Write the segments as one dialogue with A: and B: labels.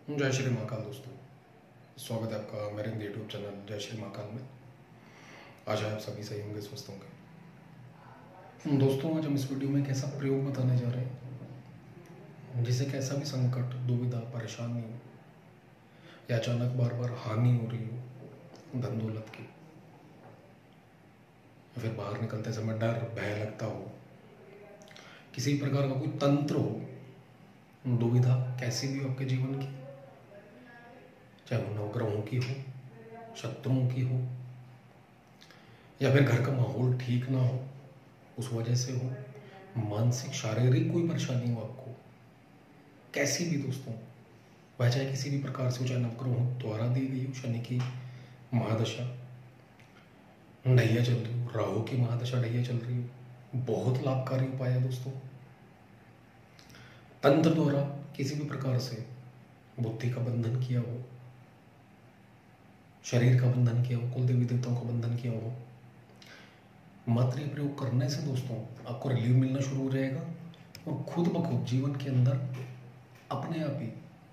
A: जय श्री महाकाल दोस्तों, स्वागत है आपका मेरे यूट्यूब चैनल जय श्री महाकाल में। आज आप सभी सही होंगे, स्वस्थ होंगे। दोस्तों, आज हम इस वीडियो में एक ऐसा प्रयोग बताने जा रहे हैं जिसे कैसा भी संकट, दुविधा, परेशानी या अचानक बार बार हानि हो रही हो धन दौलत की, या फिर बाहर निकलते समय डर भय लगता हो, किसी प्रकार का कोई तंत्र हो, दुविधा कैसी भी हो आपके जीवन की, चाहे वो नवग्रहों की हो, शत्रुओं की हो, या फिर घर का माहौल ठीक ना हो उस वजह से हो, मानसिक शारीरिक कोई परेशानी हो आपको, कैसी भी दोस्तों, वह चाहे किसी भी प्रकार से हो, चाहे नवग्रहों द्वारा दी गई हो, शनि की महादशा ढैया चल रही हो, राहु की महादशा ढैया चल रही हो, बहुत लाभकारी उपाय है दोस्तों। तंत्र द्वारा किसी भी प्रकार से बुद्धि का बंधन किया हो, शरीर का बंधन किया हो, कुल देवी देवताओं का बंधन किया हो, मात्र ये प्रयोग करने से दोस्तों आपको रिलीफ मिलना शुरू हो जाएगा और खुद ब खुद जीवन के अंदर अपने आप ही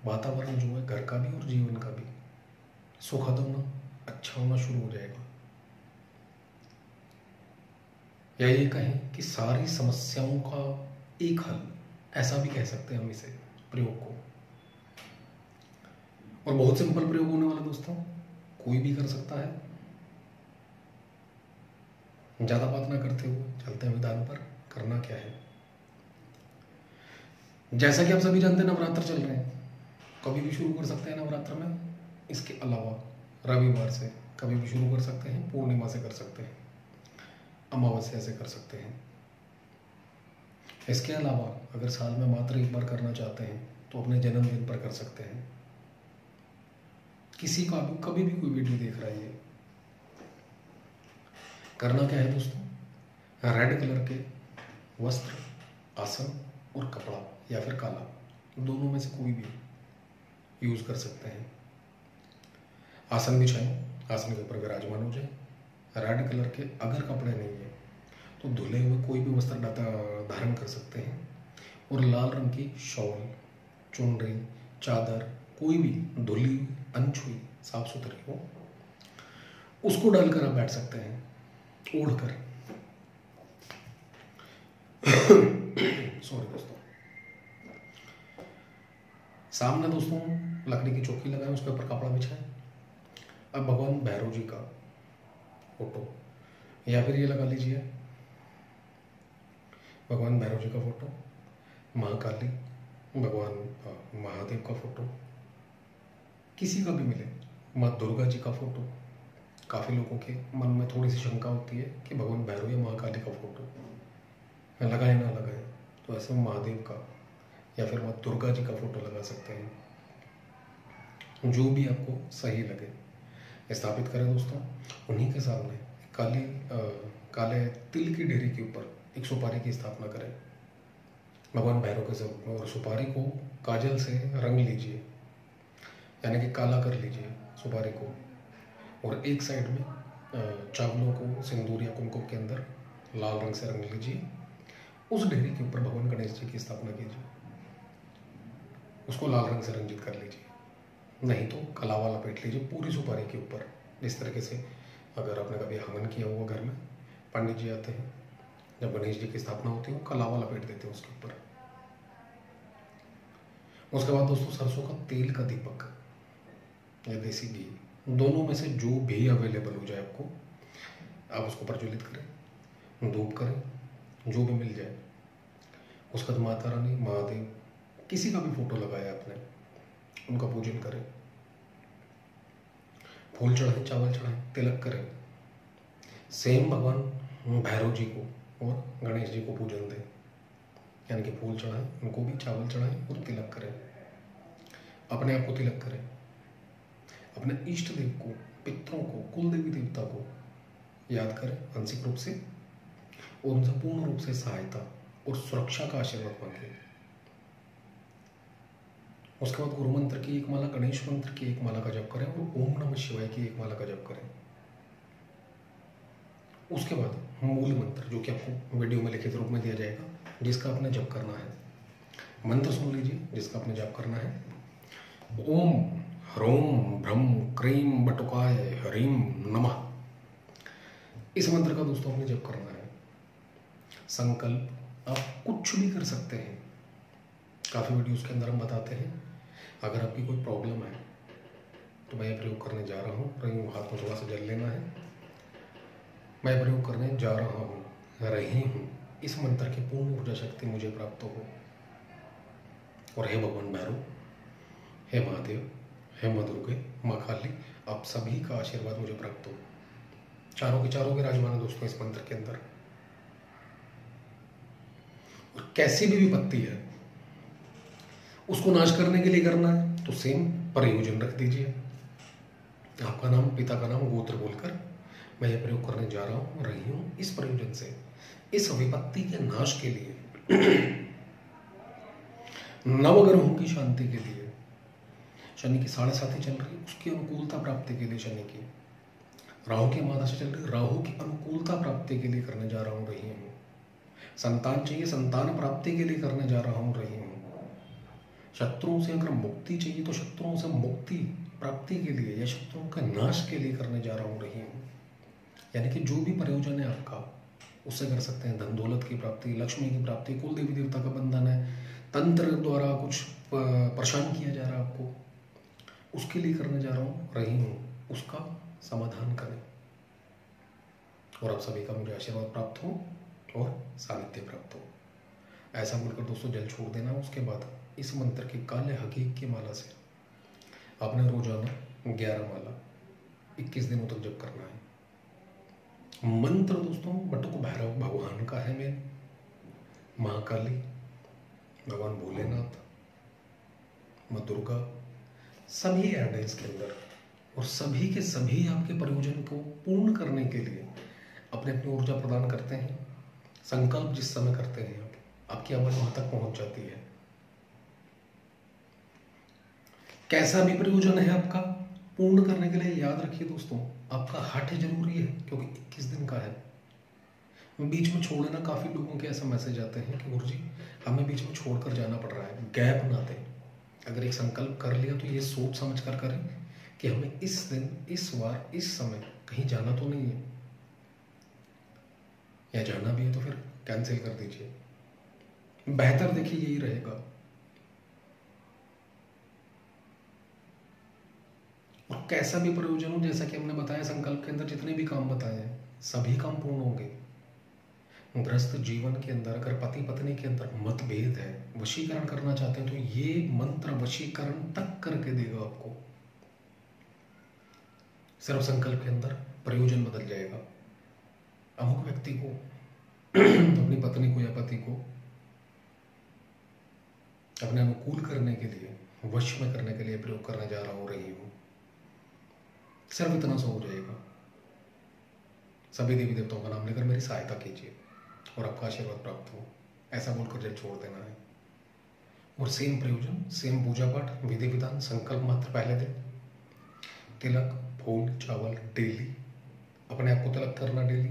A: वातावरण जो है घर का भी और जीवन का भी सुखद होना, अच्छा होना शुरू हो जाएगा। या ये कहें कि सारी समस्याओं का एक हल, ऐसा भी कह सकते हैं हम इसे प्रयोग को। और बहुत सिंपल प्रयोग होने वाला दोस्तों, कोई भी कर सकता है। ज्यादा बात ना करते हुए चलते हैं विधान पर। करना क्या है, जैसा कि आप सभी जानते हैं नवरात्र चल रहे हैं, कभी भी शुरू कर सकते हैं नवरात्र में। इसके अलावा रविवार से कभी भी शुरू कर सकते हैं, पूर्णिमा से कर सकते हैं, अमावस्या से कर सकते हैं। इसके अलावा अगर साल में मात्र एक बार करना चाहते हैं तो अपने जन्मदिन पर कर सकते हैं। किसी का भी कभी भी कोई वीडियो देख रहा है, करना क्या है दोस्तों, रेड कलर के वस्त्र, आसन और कपड़ा या फिर काला, दोनों में से कोई भी यूज कर सकते हैं। आसन बिछाएं, आसन के ऊपर विराजमान हो जाए। रेड कलर के अगर कपड़े नहीं है तो धुले हुए कोई भी वस्त्र धारण कर सकते हैं और लाल रंग की शॉल, चुनरी, चादर, कोई भी धुली, अनछुई, साफ सुथरी हो, उसको डालकर आप बैठ सकते हैं ओढ़कर। सॉरी दोस्तों। सामने दोस्तों लकड़ी की चौकी लगाएं, उसके ऊपर कपड़ा बिछाएं। अब भगवान भैरव जी का फोटो या फिर ये लगा लीजिए भगवान भैरव जी का फोटो, महाकाली, भगवान महादेव का फोटो, किसी का भी मिले, माँ दुर्गा जी का फोटो। काफ़ी लोगों के मन में थोड़ी सी शंका होती है कि भगवान भैरव या महाकाली का फोटो लगाए ना लगाए, तो ऐसे में महादेव का या फिर माँ दुर्गा जी का फोटो लगा सकते हैं, जो भी आपको सही लगे स्थापित करें दोस्तों। उन्हीं के सामने काले तिल की ढेरी के ऊपर एक सुपारी की स्थापना करें भगवान भैरव के स्वरूप में, और सुपारी को काजल से रंग लीजिए, यानी कि काला कर लीजिए सुपारी को, और एक साइड में चावलों को सिंदूर या कुमकुम के अंदर लाल रंग से रंग लीजिए। उस ढेरी के ऊपर भगवान गणेश जी की स्थापना कीजिए, उसको लाल रंग से रंजित कर लीजिए, नहीं तो कलावा लपेट लीजिए पूरी सुपारी के ऊपर। जिस तरीके से अगर आपने कभी हवन किया हुआ घर में, पंडित जी आते हैं, जब गणेश जी की स्थापना होती है वो कलावा लपेट देते हैं उसके ऊपर। उसके बाद दोस्तों सरसों का तेल का दीपक या देसी घी, दोनों में से जो भी अवेलेबल हो जाए आपको, आप उसको प्रज्वलित करें, धूप करें, जो भी मिल जाए। उसके बाद माता रानी, महादेव, किसी का भी फोटो लगाया आपने, उनका पूजन करें, फूल चढ़ाएं, चावल चढ़ाएं, तिलक करें। सेम भगवान भैरव जी को और गणेश जी को पूजन दें, यानी कि फूल चढ़ाएं, उनको भी चावल चढ़ाएं और तिलक करें। अपने आप को तिलक करें, अपने इष्ट देव को, पितरों को, कुल देवी देवता को याद करें आंशिक रूप से, और उनसे पूर्ण रूप से सहायता और सुरक्षा का आशीर्वाद मांगे। उसके बाद गुरु मंत्र की एक माला, गणेश मंत्र की एक माला का जप करें और ओम नमः शिवाय की एक माला का जप करें। उसके बाद मूल मंत्र, जो कि आपको वीडियो में लिखित रूप में दिया जाएगा, जिसका आपने जप करना है, मंत्र सुन लीजिए जिसका आपने जप करना है। ओम ह्रोम भ्रम क्रीम बटुकाय हरीम नमः। इस मंत्र का दोस्तों आपने जप करना है। संकल्प आप कुछ भी कर सकते हैं, काफ़ी वीडियोस के अंदर हम बताते हैं। अगर आपकी कोई प्रॉब्लम है तो मैं प्रयोग करने जा रहा हूँ, हाथ में थोड़ा सा जल लेना है। मैं प्रयोग करने जा रहा हूँ, रही हूँ, इस मंत्र की पूर्ण ऊर्जा शक्ति मुझे प्राप्त हो। और हे भगवान भैरव, हे महादेव, हे माँ दुर्गे, माँ काली, आप सभी का आशीर्वाद मुझे प्राप्त हो। चारों के चारों विराजमान है दोस्तों इस मंत्र के अंदर। और कैसी भी विपत्ति है उसको नाश करने के लिए करना है तो सेम प्रयोजन रख दीजिए। आपका नाम, पिता का नाम, गोत्र बोलकर मैं यह प्रयोग करने जा रहा हूँ, रही हूँ, इस प्रयोजन से इस विपत्ति के नाश के लिए, नवग्रहों की शांति के लिए, शनि की 7.5 चल रही है उसकी अनुकूलता प्राप्ति के लिए, शनि की, राहु की मादा से चल रही, राहु की अनुकूलता प्राप्ति के लिए करने जा रहा हूँ, रही हूँ। संतान चाहिए, संतान प्राप्ति के लिए करने जा रहा हूँ, रही हूँ। शत्रुओं से अगर मुक्ति चाहिए तो शत्रुओं से मुक्ति प्राप्ति के लिए या शत्रुओं के नाश के लिए करने जा रहा हूँ, रही हूँ। यानी कि जो भी प्रयोजन है आपका उससे कर सकते हैं। धन दौलत की प्राप्ति, लक्ष्मी की प्राप्ति, कुल देवी देवता का बंधन है, तंत्र द्वारा कुछ परेशान किया जा रहा है आपको, उसके लिए करने जा रहा हूँ, रही हूँ, उसका समाधान करें। और आप सभी का मुझे आशीर्वाद प्राप्त हो और सानिध्य प्राप्त हो। ऐसा बोलकर दोस्तों जल छोड़ देना। उसके बाद इस मंत्र की काले हकीक की माला से आपने रोजाना 11 माला 21 दिनों तक जप करना है। मंत्र दोस्तों बटुक भैरव भगवान का है, मेन महाकाली, भगवान भोलेनाथ, माँ दुर्गा, सभी ऐड है इसके अंदर। और सभी के सभी आपके प्रयोजन को पूर्ण करने के लिए अपने अपनी ऊर्जा प्रदान करते हैं। संकल्प जिस समय करते हैं आपकी आवाज वहां तक पहुंच जाती है। कैसा भी प्रयोजन है आपका, पूर्ण करने के लिए याद रखिए दोस्तों, आपका हठ जरूरी है क्योंकि 21 दिन का है। बीच में छोड़ देना, काफी लोगों के ऐसा मैसेज आते हैं कि गुरुजी हमें बीच में छोड़कर जाना पड़ रहा है। गैप ना दें। अगर एक संकल्प कर लिया तो ये सोच समझ कर करें कि हमें इस दिन, इस बार, इस समय कहीं जाना तो नहीं है, या जाना भी है तो फिर कैंसिल कर दीजिए। बेहतर देखिए यही रहेगा। और कैसा भी प्रयोजन हो, जैसा कि हमने बताया संकल्प के अंदर जितने भी काम बताए हैं सभी काम पूर्ण होंगे। ग्रस्त जीवन के अंदर अगर पति पत्नी के अंदर मतभेद है, वशीकरण करना चाहते हैं तो ये मंत्र वशीकरण तक करके देगा आपको। सिर्फ संकल्प के अंदर प्रयोजन बदल जाएगा। अमुक व्यक्ति को अपनी पत्नी को या पति को अपने अनुकूल करने के लिए, वश में करने के लिए प्रयोग करने जा रहा हूं, रही हूं, सिर्फ इतना सा हो जाएगा। सभी देवी देवताओं का नाम लेकर मेरी सहायता कीजिए और आपका आशीर्वाद प्राप्त हो। ऐसा बोलकर जल छोड़ देना है। और सेम प्रयोजन, सेम पूजा पाठ, विधि विधान, संकल्प मात्र पहले दिन, तिलक, फूल, चावल डेली, अपने आप को तिलक करना डेली,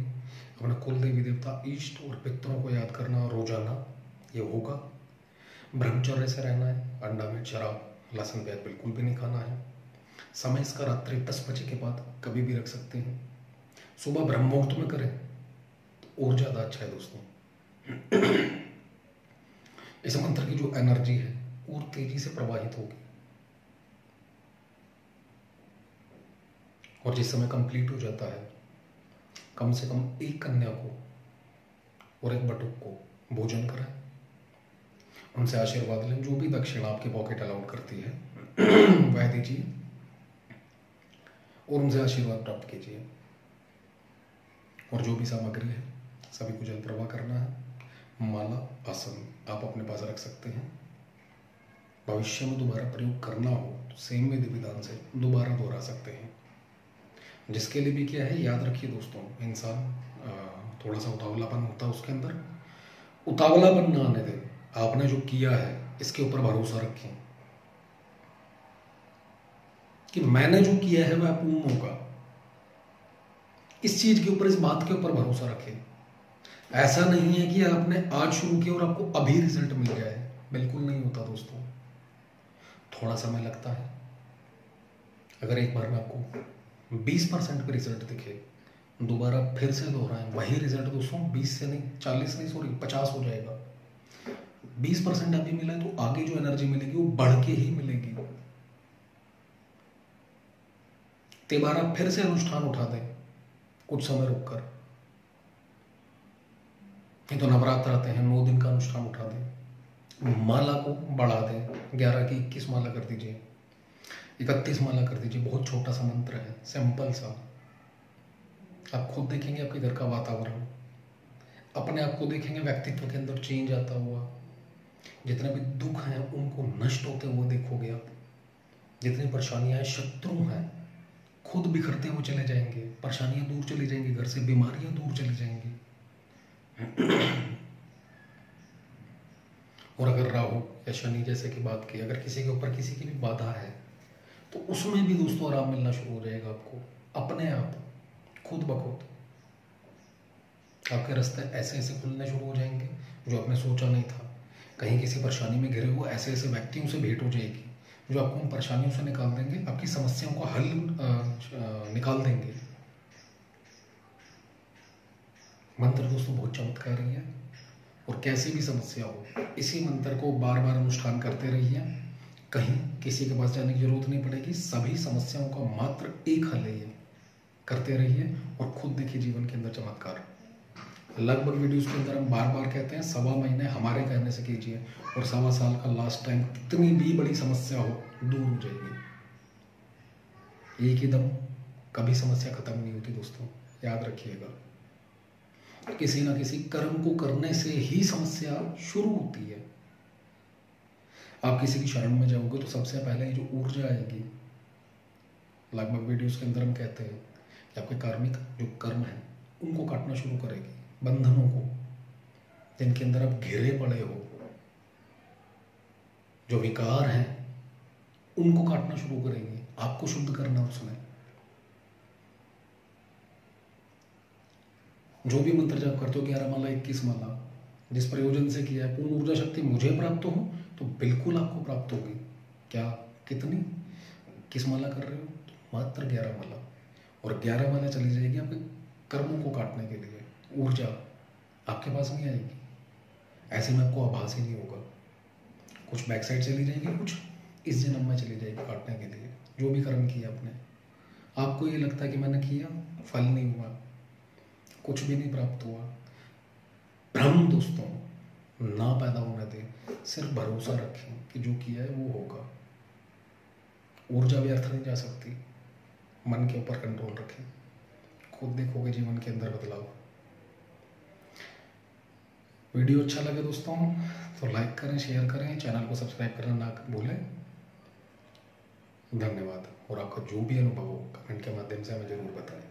A: अपने कुल देवी देवता, इष्ट और पितरों को याद करना रोजाना, ये होगा। ब्रह्मचर्य से रहना है, अंडा मीट शराब लहसुन प्याज बिल्कुल भी नहीं खाना है। समय इसका रात्रि 10 बजे के बाद कभी भी रख सकते हैं। सुबह ब्रह्म मुहूर्त में करें तो और ज्यादा अच्छा है दोस्तों। इस मंत्र की जो एनर्जी है और तेजी से प्रवाहित होगी। और जिस समय कंप्लीट हो जाता है, कम से कम एक कन्या को और एक बटुक को भोजन कराएं, उनसे आशीर्वाद लें। जो भी दक्षिणा आपकी पॉकेट अलाउड करती है वह दीजिए और उनसे आशीर्वाद प्राप्त कीजिए। और जो भी सामग्री है सभी को जल प्रवाह करना है। माला, आसन आप अपने पास रख सकते हैं। भविष्य में दोबारा प्रयोग करना हो तो सेम विधि विधान से दोबारा दोहरा सकते हैं। जिसके लिए भी क्या है, याद रखिए दोस्तों, इंसान थोड़ा सा उतावलापन होता है उसके अंदर, उतावलापन ना आने दें। आपने जो किया है इसके ऊपर भरोसा रखें कि मैंने जो किया है वह पूर्ण होगा। इस चीज के ऊपर, इस बात के ऊपर भरोसा रखें। ऐसा नहीं है कि आपने आज शुरू किया और आपको अभी रिजल्ट मिल गया है, बिल्कुल नहीं होता दोस्तों। थोड़ा समय लगता है। अगर एक बार में आपको 20% पे रिजल्ट दिखे, दोबारा फिर से दोहराएं वही रिजल्ट दोस्तों 20 से नहीं, 40 नहीं, सॉरी 50 हो जाएगा। 20% अभी मिला है तो आगे जो एनर्जी मिलेगी वो बढ़ के ही मिलेगी। तिबारा फिर से अनुष्ठान उठा दें कुछ समय रुककर, नहीं तो नवरात्र आते हैं 9 दिन का अनुष्ठान उठा दें। माला को बढ़ा दें, 11 की 21 माला कर दीजिए, 31 माला कर दीजिए। बहुत छोटा सा मंत्र है, सिंपल सा। आप खुद देखेंगे आपके घर का वातावरण, अपने आप को देखेंगे व्यक्तित्व के अंदर चेंज आता हुआ। जितने भी दुख हैं उनको नष्ट होते हुए देखोगे आप। जितनी परेशानियां हैं, शत्रु हैं, खुद बिखरते हुए चले जाएंगे, परेशानियां दूर चली जाएंगी, घर से बीमारियां दूर चली जाएंगी। और अगर राहु या शनि जैसे की बात की, अगर किसी के ऊपर किसी की भी बाधा है तो उसमें भी दोस्तों आराम मिलना शुरू हो जाएगा आपको, अपने आप, खुद ब खुद। आपके रास्ते ऐसे ऐसे खुलने शुरू हो जाएंगे जो आपने सोचा नहीं था। कहीं किसी परेशानी में घिरे हुए ऐसे ऐसे व्यक्तियों से भेंट हो जाएगी जो आपको उन परेशानियों से निकाल देंगे, आपकी समस्याओं का हल निकाल देंगे। मंत्र दोस्तों बहुत चमत्कारी है, और कैसी भी समस्या हो इसी मंत्र को बार बार अनुष्ठान करते रहिए। कहीं किसी के पास जाने की जरूरत नहीं पड़ेगी, सभी समस्याओं का मात्र एक हल है। करते रहिए और खुद देखिए जीवन के अंदर चमत्कार। लगभग वीडियोस के अंदर हम बार बार कहते हैं 1.25 महीने हमारे कहने से कीजिए, और 1.25 साल का लास्ट टाइम कितनी भी बड़ी समस्या हो दूर हो जाएगी। एक ही दम कभी समस्या खत्म नहीं होती दोस्तों, याद रखिएगा। किसी ना किसी कर्म को करने से ही समस्या शुरू होती है। आप किसी की शरण में जाओगे तो सबसे पहले जो ऊर्जा आएगी, लगभग वीडियोस के अंदर हम कहते हैं कि आपके कार्मिक जो कर्म है उनको काटना शुरू करेगी, बंधनों को जिनके अंदर आप घिरे पड़े हो, जो विकार हैं उनको काटना शुरू करेगी, आपको शुद्ध करना उसमें। जो भी मंत्र जाप करते हो 11 माला 21 माला जिस प्रयोजन से किया है, पूर्ण ऊर्जा शक्ति मुझे प्राप्त हो तो बिल्कुल आपको प्राप्त होगी। क्या, कितनी, किस माला कर रहे हो? तो मात्र 11 माला, और 11 माला चली जाएगी आपके कर्मों को काटने के लिए। ऊर्जा आपके पास नहीं आएगी, ऐसे में आपको आभास ही नहीं होगा। कुछ बैक साइड चली जाएगी, कुछ इस जन्म में चली जाएगी काटने के लिए। जो भी कर्म किया आपने, आपको ये लगता है कि मैंने किया, फल नहीं हुआ, कुछ भी नहीं प्राप्त हुआ। भ्रम दोस्तों ना पैदा होने दें, सिर्फ भरोसा रखें कि जो किया है वो होगा। ऊर्जा व्यर्थ नहीं जा सकती। मन के ऊपर कंट्रोल रखें, खुद देखोगे जीवन के अंदर बदलाव। वीडियो अच्छा लगे दोस्तों तो लाइक करें, शेयर करें, चैनल को सब्सक्राइब करना ना भूलें। धन्यवाद। और आपका जो भी अनुभव हो कमेंट के माध्यम से हमें जरूर बताएं।